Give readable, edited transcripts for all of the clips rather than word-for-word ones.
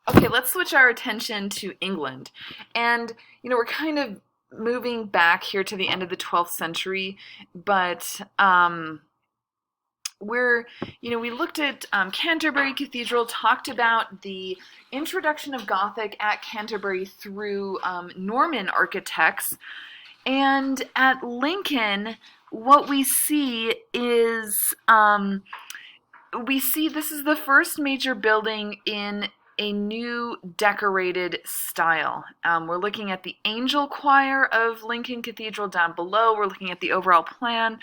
Okay, let's switch our attention to England. And, we're kind of moving back here to the end of the 12th century, but we looked at Canterbury Cathedral, talked about the introduction of Gothic at Canterbury through Norman architects. And at Lincoln, what we see this is the first major building in a new decorated style. We're looking at the angel choir of Lincoln Cathedral down below. We're looking at the overall plan.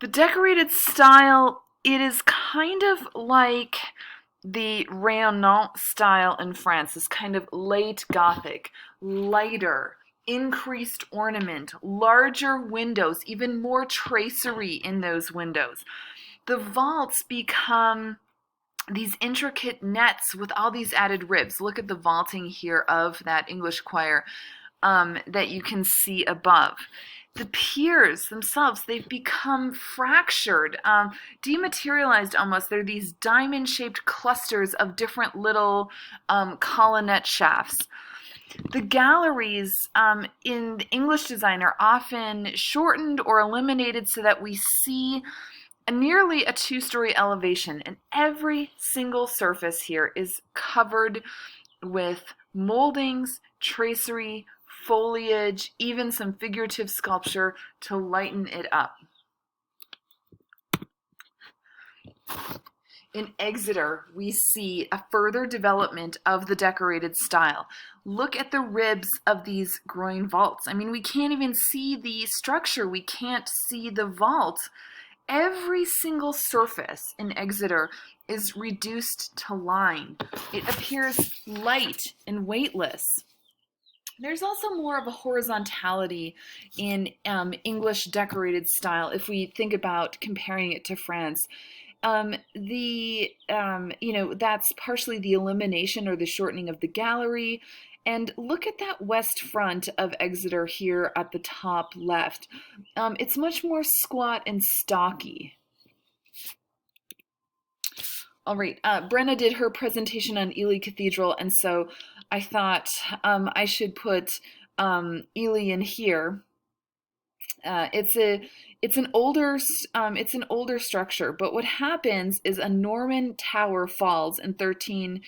The decorated style, it is kind of like the Rayonnant style in France, this kind of late Gothic, lighter, increased ornament, larger windows, even more tracery in those windows. The vaults become these intricate nets with all these added ribs. Look at the vaulting here of that English choir that you can see above. The piers themselves, they've become fractured, dematerialized almost. They're these diamond-shaped clusters of different little colonnette shafts. The galleries in the English design are often shortened or eliminated so that we see nearly a two-story elevation, and every single surface here is covered with moldings, tracery, foliage, even some figurative sculpture to lighten it up. In Exeter, we see a further development of the decorated style. Look at the ribs of these groin vaults. I mean, we can't even see the structure. We can't see the vault. Every single surface in Exeter is reduced to line. It appears light and weightless. There's also more of a horizontality in English decorated style if we think about comparing it to France. That's partially the elimination or the shortening of the gallery. And look at that west front of Exeter here at the top left. It's much more squat and stocky. All right, Brenna did her presentation on Ely Cathedral, and so I thought I should put Ely in here. It's an older structure, but what happens is a Norman tower falls in 13.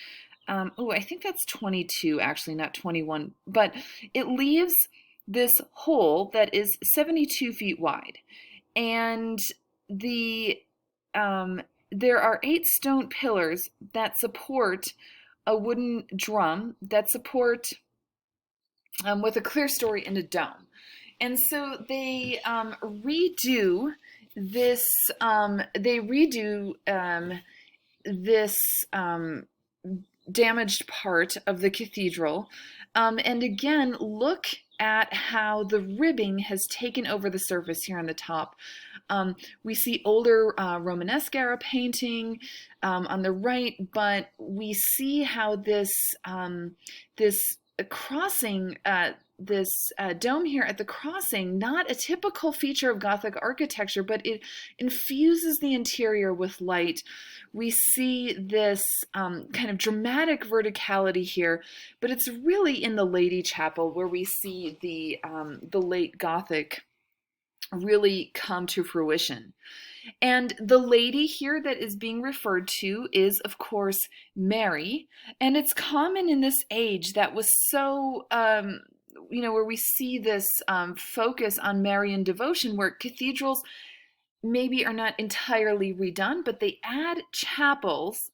I think that's 22 actually, not 21, but it leaves this hole that is 72 feet wide, and the there are 8 stone pillars that support a wooden drum that support with a clerestory and a dome. And so they redo this. This damaged part of the cathedral, and again, look at how the ribbing has taken over the surface here on the top. We see older Romanesque era painting on the right, but we see how this crossing, this dome here at the crossing, not a typical feature of Gothic architecture, but it infuses the interior with light. We see this kind of dramatic verticality here, but it's really in the Lady Chapel where we see the late Gothic really come to fruition. And the lady here that is being referred to is, of course, Mary. And it's common in this age that was so, where we see this focus on Marian devotion, where cathedrals maybe are not entirely redone, but they add chapels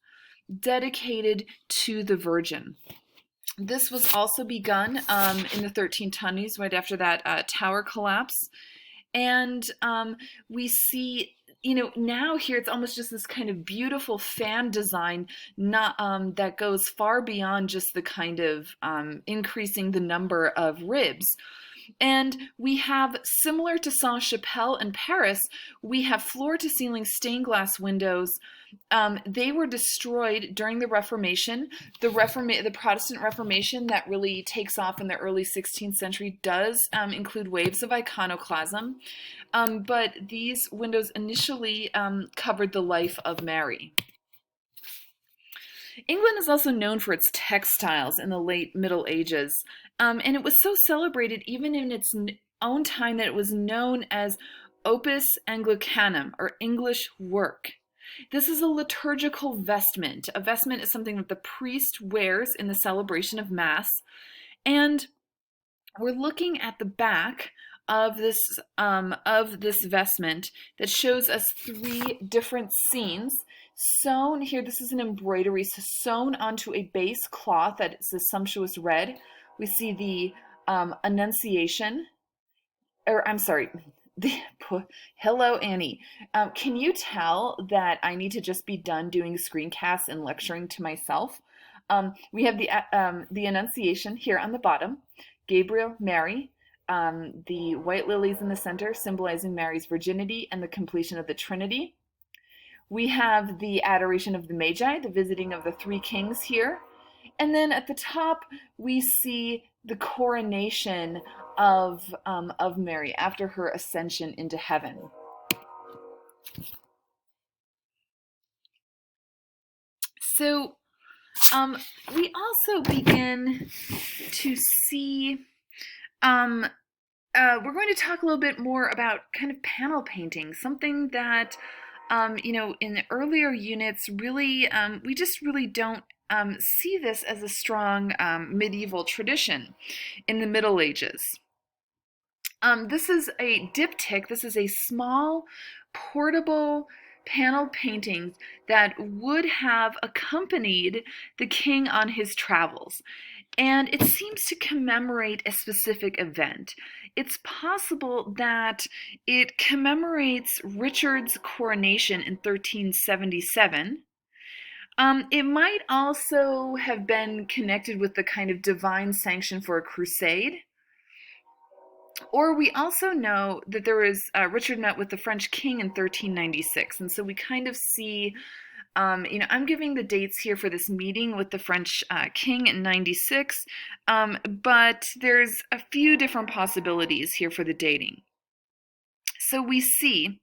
dedicated to the Virgin. This was also begun in the 1320s, right after that tower collapse. And we see, now here it's almost just this kind of beautiful fan design, not that goes far beyond just the kind of increasing the number of ribs. And we have, similar to Sainte-Chapelle in Paris, we have floor-to-ceiling stained glass windows. They were destroyed during the Reformation. The Protestant Reformation that really takes off in the early 16th century does include waves of iconoclasm, but these windows initially covered the life of Mary. England is also known for its textiles in the late Middle Ages, and it was so celebrated even in its own time that it was known as Opus Anglicanum, or English work. This is a liturgical vestment. A vestment is something that the priest wears in the celebration of Mass, and we're looking at the back of this vestment that shows us three different scenes sewn here. This is an embroidery sewn onto a base cloth that is a sumptuous red. We see the Annunciation, or I'm sorry, the hello Annie. Can you tell that I need to just be done doing screencasts and lecturing to myself? We have the Annunciation here on the bottom, Gabriel, Mary, the white lilies in the center symbolizing Mary's virginity and the completion of the Trinity. We have the Adoration of the Magi, the visiting of the three kings here. And then at the top, we see the coronation of Mary after her ascension into heaven. So we also begin to see, we're going to talk a little bit more about kind of panel painting, something that, in the earlier units, really, we just really don't see this as a strong medieval tradition in the Middle Ages. This is a diptych. This is a small, portable panel painting that would have accompanied the king on his travels. And it seems to commemorate a specific event. It's possible that it commemorates Richard's coronation in 1377. It might also have been connected with the kind of divine sanction for a crusade. Or we also know that there was Richard met with the French king in 1396, and so we kind of see, I'm giving the dates here for this meeting with the French king in 96, but there's a few different possibilities here for the dating. So we see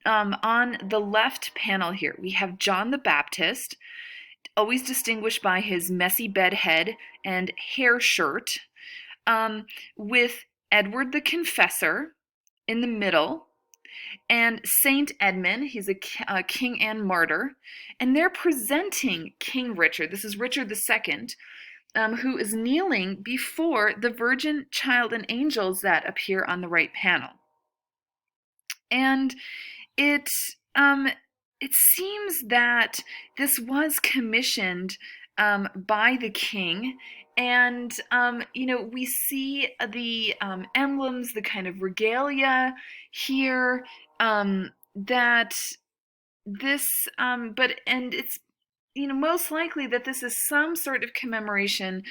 on the left panel here, we have John the Baptist, always distinguished by his messy bedhead and hair shirt, with Edward the Confessor in the middle, and Saint Edmund, he's a king and martyr, and they're presenting King Richard. This is Richard II, who is kneeling before the Virgin, Child, and angels that appear on the right panel. And it seems that this was commissioned by the king. And, we see the emblems, the kind of regalia here, that this, and it's, most likely that this is some sort of commemoration.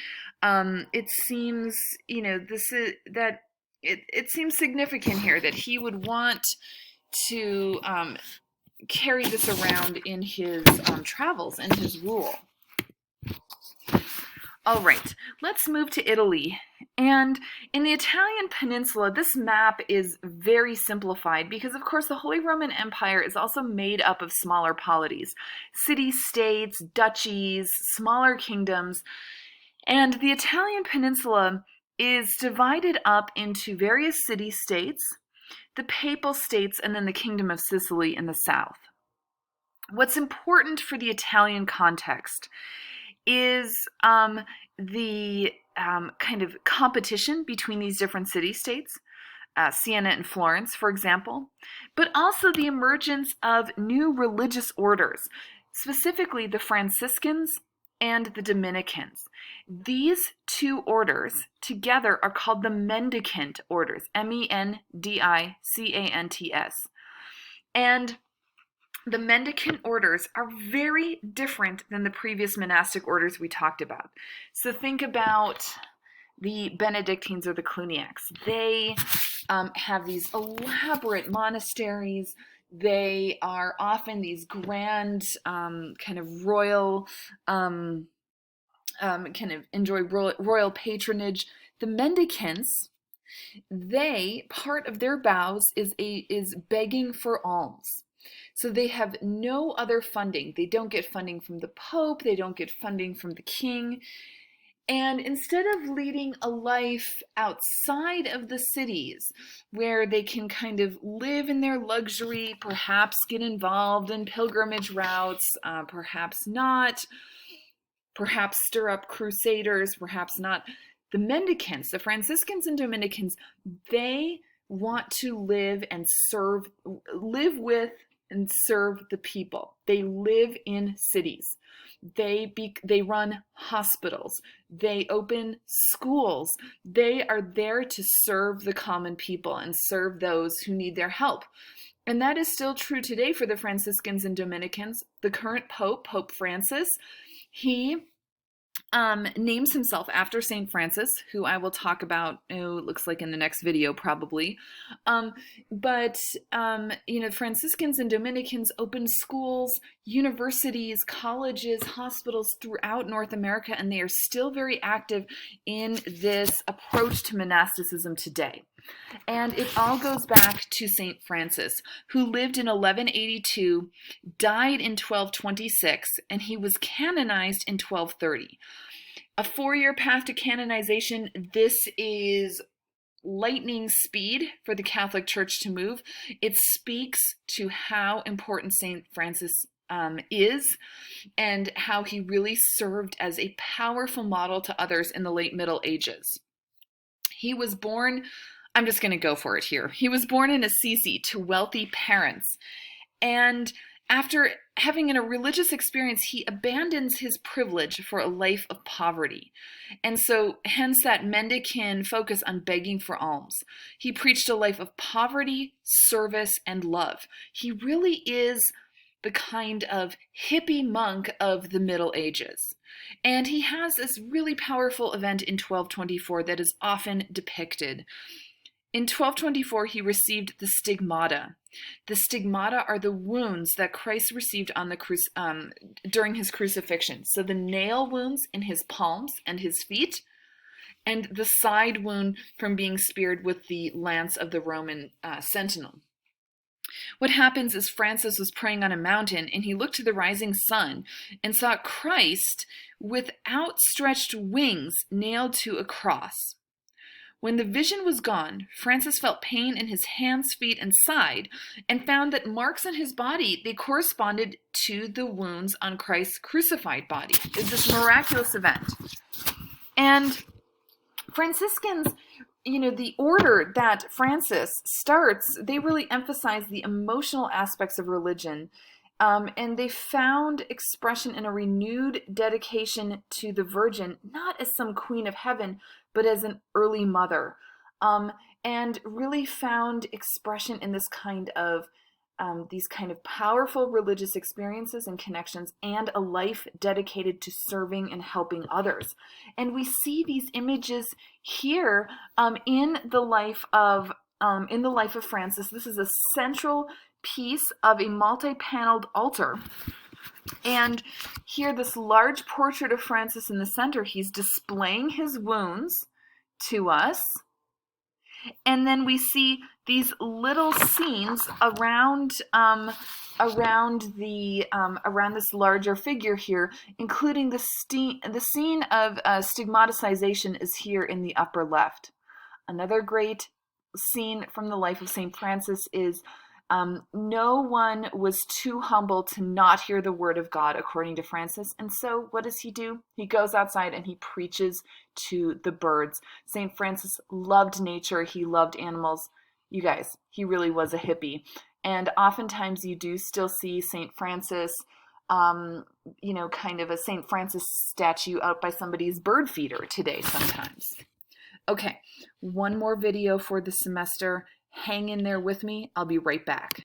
It seems, it seems significant here that he would want to carry this around in his travels and his rule. All right, let's move to Italy. And in the Italian peninsula, this map is very simplified because, of course, the Holy Roman Empire is also made up of smaller polities, city-states, duchies, smaller kingdoms. And the Italian peninsula is divided up into various city-states, the Papal States, and then the Kingdom of Sicily in the south. What's important for the Italian context is the kind of competition between these different city-states, Siena and Florence, for example, but also the emergence of new religious orders, specifically the Franciscans and the Dominicans. These two orders together are called the Mendicant orders, Mendicants. And the Mendicant orders are very different than the previous monastic orders we talked about. So think about the Benedictines or the Cluniacs. They have these elaborate monasteries. They are often these grand kind of royal, kind of enjoy royal patronage. The Mendicants, part of their vows is begging for alms. So they have no other funding. They don't get funding from the Pope, they don't get funding from the king. And instead of leading a life outside of the cities where they can kind of live in their luxury, perhaps get involved in pilgrimage routes, perhaps not, perhaps stir up crusaders, perhaps not, the mendicants, the Franciscans and Dominicans, they want to live with and serve the people. They live in cities. They run hospitals. They open schools. They are there to serve the common people and serve those who need their help. And that is still true today for the Franciscans and Dominicans. The current Pope, Pope Francis, he names himself after St. Francis, who I will talk about, it looks like in the next video probably. Franciscans and Dominicans opened schools, universities, colleges, hospitals throughout North America, and they are still very active in this approach to monasticism today. And it all goes back to St. Francis, who lived in 1182, died in 1226, and he was canonized in 1230. A 4-year path to canonization. This is lightning speed for the Catholic Church to move. It speaks to how important St. Francis is, and how he really served as a powerful model to others in the late Middle Ages. He was born, I'm just going to go for it here. He was born in Assisi to wealthy parents, and after having a religious experience, he abandons his privilege for a life of poverty. And so hence that mendicant focus on begging for alms. He preached a life of poverty, service, and love. He really is the kind of hippie monk of the Middle Ages. And he has this really powerful event in 1224 that is often depicted. In 1224, he received the stigmata. The stigmata are the wounds that Christ received on the during his crucifixion. So the nail wounds in his palms and his feet, and the side wound from being speared with the lance of the Roman sentinel. What happens is Francis was praying on a mountain, and he looked to the rising sun and saw Christ with outstretched wings nailed to a cross. When the vision was gone, Francis felt pain in his hands, feet, and side, and found that marks on his body, they corresponded to the wounds on Christ's crucified body. It's this miraculous event. And Franciscans, the order that Francis starts, they really emphasize the emotional aspects of religion. And they found expression in a renewed dedication to the Virgin, not as some queen of heaven, but as an early mother, and really found expression in this kind of these kind of powerful religious experiences and connections, and a life dedicated to serving and helping others. And we see these images here in the life of Francis. This is a central piece of a multi-paneled altar. And here, this large portrait of Francis in the center, he's displaying his wounds to us. And then we see these little scenes around this larger figure here, including the scene of stigmatization is here in the upper left. Another great scene from the life of St. Francis is no one was too humble to not hear the word of God, according to Francis. And so what does he do? He goes outside and he preaches to the birds. St. Francis loved nature. He loved animals. You guys, he really was a hippie. And oftentimes you do still see St. Francis, kind of a St. Francis statue out by somebody's bird feeder today sometimes. Okay, one more video for the semester. Hang in there with me. I'll be right back.